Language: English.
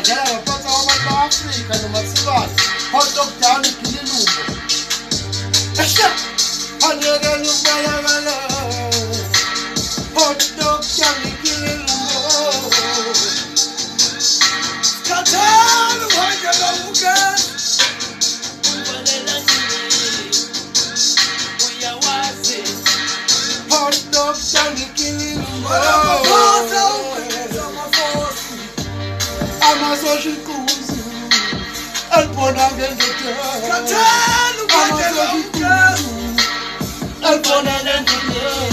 badlala ngaphansi kwabantu ba-Afrika nomasikazi hot dog down igililumbo angekela ukubalakala hot dog down igililumbo kathalo wangela ukani ubalela njini uyawazi hot dog down igililumbo amasosha ikuzi elibona ngendlela kathalo wangela ukani elibona ngendlela